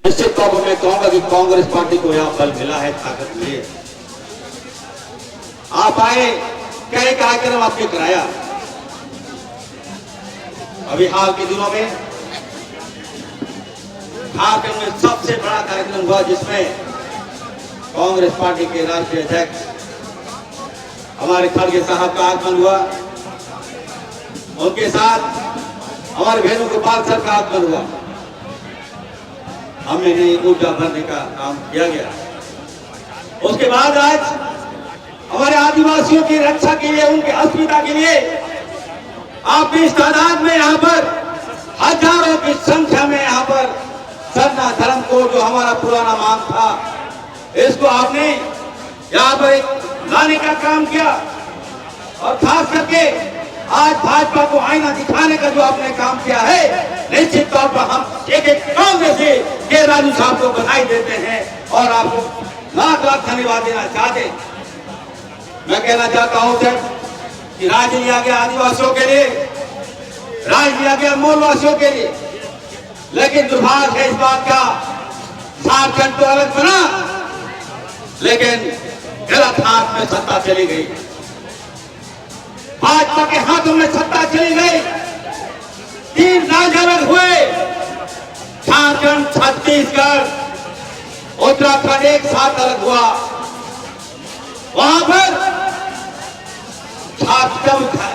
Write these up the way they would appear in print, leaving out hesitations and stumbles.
निश्चित तौर पर मैं कहूंगा कि कांग्रेस पार्टी को यहां बल मिला है, ताकत मिली है। आप आए, कई कार्यक्रम आपने कराया। अभी हाल के दिनों में झारखंड में सबसे बड़ा कार्यक्रम हुआ, जिसमें कांग्रेस पार्टी के राष्ट्रीय अध्यक्ष हमारे खड़गे साहब का आगमन हुआ। उनके साथ हमारे वेणुगोपाल सर का आगमन हुआ। हमने नई ऊर्जा भरने का काम किया गया। उसके बाद आज हमारे आदिवासियों की रक्षा के लिए, उनकी अस्मिता के लिए आपने इस तादाद में यहाँ पर हजारों की संख्या में यहाँ पर सरना धर्म को, जो हमारा पुराना मांग था, इसको आपने यहाँ पर लाने का काम किया। और खास करके आज भाजपा को आईना दिखाने का जो आपने काम किया है, निश्चित तौर पर हम एक कांग्रेसी के राजू साहब को बधाई देते हैं और आपको लाख लाख धन्यवाद देना चाहते हैं। मैं कहना चाहता हूं सर कि राज लिया गया आदिवासियों के लिए, राज लिया गया मूलवासियों के लिए, लेकिन दुर्भाग्य है इस बात का, झारखंड तो अलग बना, लेकिन गलत हाथ में सत्ता चली गई। भाजपा के हाथों में सत्ता चली गई। 3 राज्य अलग हुए, झारखंड, छत्तीसगढ़, उत्तराखंड एक साथ अलग हुआ। वहां पर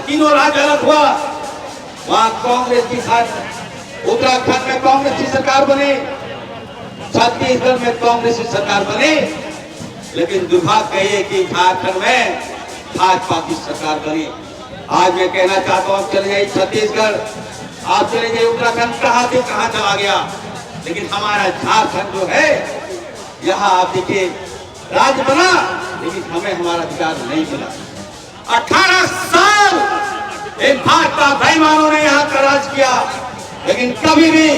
तीनों राज्य अलग हुआ, वहां कांग्रेस की साथ उत्तराखंड में कांग्रेस की सरकार बनी, छत्तीसगढ़ में कांग्रेस की सरकार बनी, लेकिन दुर्भाग्य है कि झारखंड में भाजपा की सरकार बनी। आज मैं कहना चाहता हूं, चले जाइए छत्तीसगढ़, आप चले जाइए उत्तराखंड, कहां से कहां चला गया, लेकिन हमारा झारखंड जो है, यहाँ आप देखिए राज्य बना, लेकिन हमें हमारा अधिकार नहीं मिला। 18 साल इन भाजपा बेईमानों ने यहाँ का राज किया, लेकिन कभी भी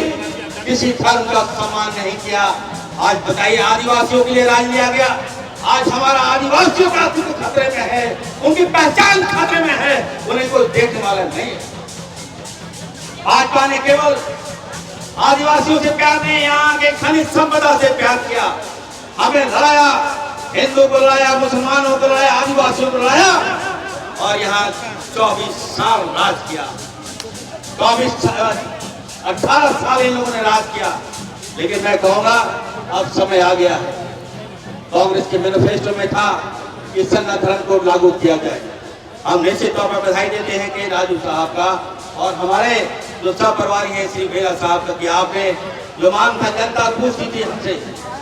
किसी धर्म का सम्मान नहीं किया। आज बताइए, आदिवासियों के लिए राज लिया गया, आज हमारा आदिवासियों का अस्तित्व खतरे में है, उनकी पहचान खतरे में है, उन्हें कोई देखने वाला नहीं है। भाजपा ने केवल आदिवासियों से प्यार नहीं, यहाँ के खनिज संपदा से प्यार किया। हमें लड़ाया, हिंदू को लड़ाया, मुसलमानों को लड़ाया, आदिवासियों को लड़ाया, और यहाँ 24 साल राज किया। 18 साल इन लोगों ने राज किया। लेकिन मैं कहूंगा अब समय आ गया है। कांग्रेस के मैनिफेस्टो में था कि सरना धर्म को लागू किया जाए। हम निश्चित तौर पर बधाई देते हैं कि राजू साहब का और हमारे जो सहप्रभारी हैं श्री बेला साहब का, कि आपने जो मांग था, जनता पूछती थी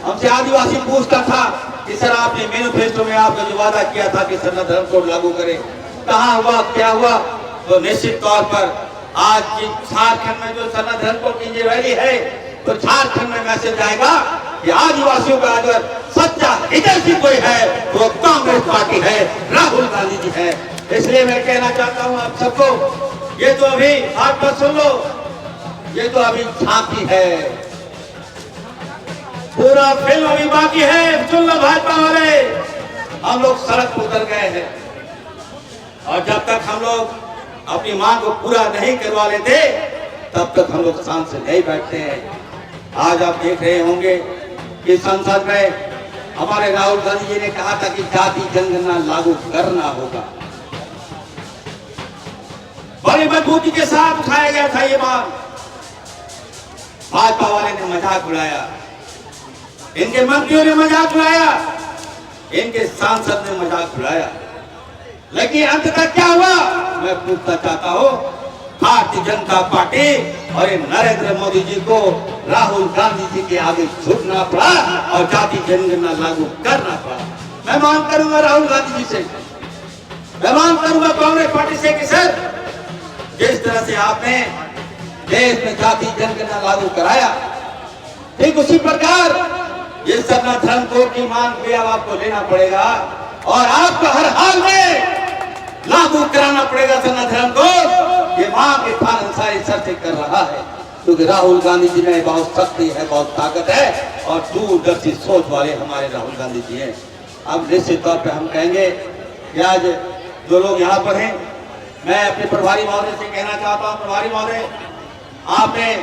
हमसे आदिवासी पूछता था कि सर आपने मैनिफेस्टो में आपने जो वादा किया था कि सरना धर्म को लागू करें, कहाँ हुआ, क्या हुआ? तो निश्चित तौर पर आज झारखंड में जो सरना धर्म को की रैली है, तो झारखंड में मैसेज आएगा कि आदिवासियों का अगर सच्चा हितैषी कोई है वो कांग्रेस पार्टी है, राहुल गांधी जी है। इसलिए मैं कहना चाहता हूं आप सबको, ये तो अभी आप बात सुन लो, ये तो अभी झांकी है, पूरा फिल्म अभी बाकी है। सुन लो भाजपा वाले, हम लोग सड़क पर उतर गए हैं, और जब तक हम लोग अपनी मांग को पूरा नहीं करवा लेते, तब तक हम लोग शांत से नहीं बैठते हैं। आज आप देख रहे होंगे कि संसद में हमारे राहुल गांधी जी ने कहा था कि जाति जनगणना लागू करना होगा। बड़ी मजबूती के साथ उठाया गया था ये बात। भाजपा वाले ने मजाक उड़ाया, इनके मंत्रियों ने मजाक उड़ाया, इनके सांसद ने मजाक उड़ाया, लेकिन अंत तक क्या हुआ मैं पूछना चाहता हूं। भारतीय जनता पार्टी और नरेंद्र मोदी जी को राहुल गांधी जी के आगे झुकना पड़ा और जाति जनगणना लागू करना पड़ा। मैं मांग करूंगा राहुल गांधी जी से, मैं मांग करूंगा कांग्रेस पार्टी से कि सर, जिस तरह से आपने देश में जाति जनगणना लागू कराया, ठीक उसी प्रकार ये सरना धर्म कोड की मांग भी अब आपको लेना पड़ेगा, और आपको हर हाल में लागू कराना पड़ेगा सरना धर्म कोड। ये मांग इरफान अंसारी सर से कर रहा है, क्योंकि राहुल गांधी जी में बहुत शक्ति है, बहुत ताकत है, और दूरदर्शी सोच वाले हमारे राहुल गांधी जी हैं। अब निश्चित तौर पर हम कहेंगे कि आज जो लोग यहाँ पर हैं, मैं अपने प्रभारी महोदय से कहना चाहता हूँ, प्रभारी महोदय, आपने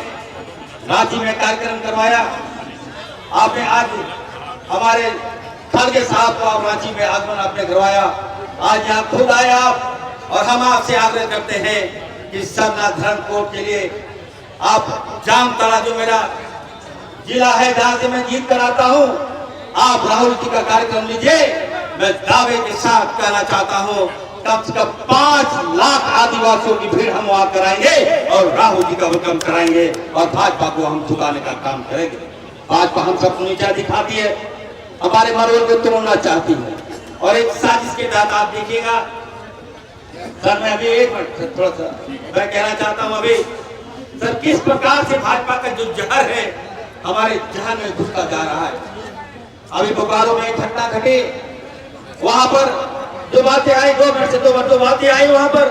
रांची में कार्यक्रम करवाया, आपने आज हमारे खालके साहब को रांची में आगमन आपने करवाया, आज यहाँ खुद आए आप, और हम आपसे आग्रह करते हैं कि सरना धर्मकोट के लिए आप जामताड़ा जो मेरा जिला है जहां से मैं जीत कर आता हूं, आप राहुल जी का कार्यक्रम लीजिए। मैं दावे के साथ कहना चाहता हूं कम से कम 5 लाख आदिवासियों की भीड़ हम वहां कराएंगे और राहुल जी का वेलकम कराएंगे और भाजपा को हम झुकाने का काम करेंगे। भाजपा हम सबको नीचा दिखाती है, हमारे मनोबल को तोड़ना चाहती है, और एक साजिश के तहत आप देखिएगा। सर मैं अभी एक मिनट थोड़ा सा मैं कहना चाहता हूं अभी सर, किस प्रकार से भाजपा का जो जहर है हमारे जहर में घुसता जा रहा है। अभी बोकारो में एक घटना घटी, वहां पर जो बातें आई, 2 मिनट से 2 बार जो बातें आई, वहां पर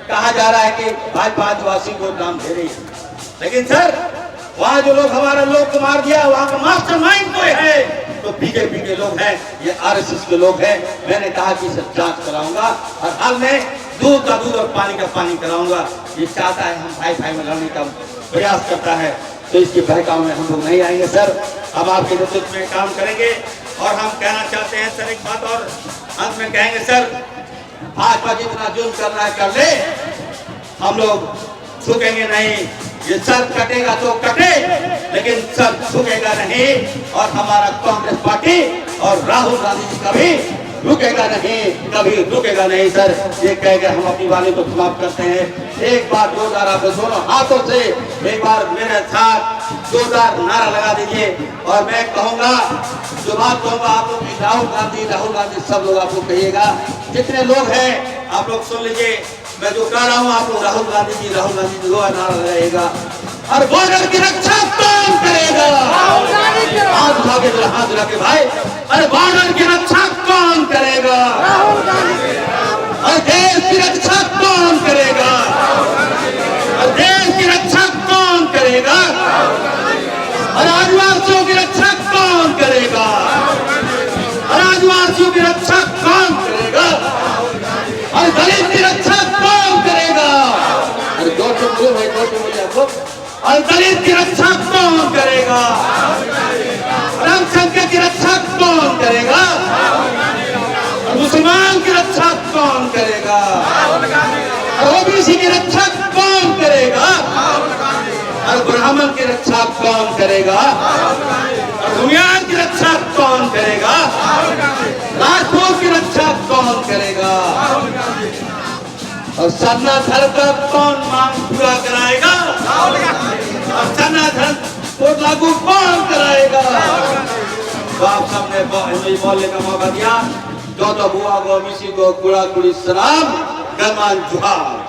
कहा जा रहा है कि भाजपा आदिवासी को नाम दे रही है, लेकिन सर वहां जो लोग हमारा लोग को मार दिया, वहां का मास्टरमाइंड कोई है तो बीजेपी के लोग हैं, ये आरएसएस के लोग हैं। मैंने कहा कि सर जांच कराऊंगा और हाल में दूध का दूध और पानी का पानी कराऊंगा। ये चाहता है हम भाई भाई में लड़ने का प्रयास करता है, तो इसके बहकाव में हम लोग नहीं आएंगे सर। हम आपके नेतृत्व में काम करेंगे। और हम कहना चाहते हैं सर एक बात और अंत में कहेंगे सर, भाजपा जितना जुल्म कर रहा है कर ले, हम लोग झुकेंगे नहीं। ये सर कटेगा तो कटे, लेकिन सर झुकेगा नहीं। और हमारा कांग्रेस पार्टी और राहुल गांधी जी कभी रुकेगा नहीं, कभी रुकेगा नहीं सर। ये कह के हम अपनी वाणी को समाप्त करते हैं। एक बार जोरदार आप दोनों हाथों से एक बार मेरे साथ जोरदार नारा लगा दीजिए। और मैं कहूंगा, जो बात कहूंगा आप लोग राहुल गांधी सब लोग आप लोग कहिएगा, जितने लोग हैं आप लोग सुन लीजिए। मैं जो कह रहा हूँ आप लोग राहुल गांधी जी दो नारा लगाएगा। और बॉर्डर की रक्षा कौन करेगा? हाथ उठा के भाई, अरे बॉर्डर की रक्षा कौन करेगा? और देश की रक्षा कौन करेगा? और देश की रक्षा कौन करेगा? और आदिवासियों की रक्षा कौन करेगा? और आदिवासियों की रक्षा कौन करेगा? और दलित की रक्षा कौन करेगा? अरे दो बोलो आपको। और दलित की रक्षा कौन करेगा? अल्पसंख्यक की रक्षा कौन करेगा? और मुसलमान की रक्षा कौन करेगा? और ओबीसी की रक्षा कौन करेगा? और ब्राह्मण की रक्षा कौन करेगा? और भूमियान की रक्षा कौन करेगा? राजपूत की रक्षा कौन करेगा? और सरना धर्म का कौन मांग पूरा कराएगा? और सरना धर्म को लागू कौन कराएगा? तो आप सबने बोलने का मौका दिया। जो तो बुआ गो मिसी गो कुड़ा कुड़ी सलाम गलमान जुहार।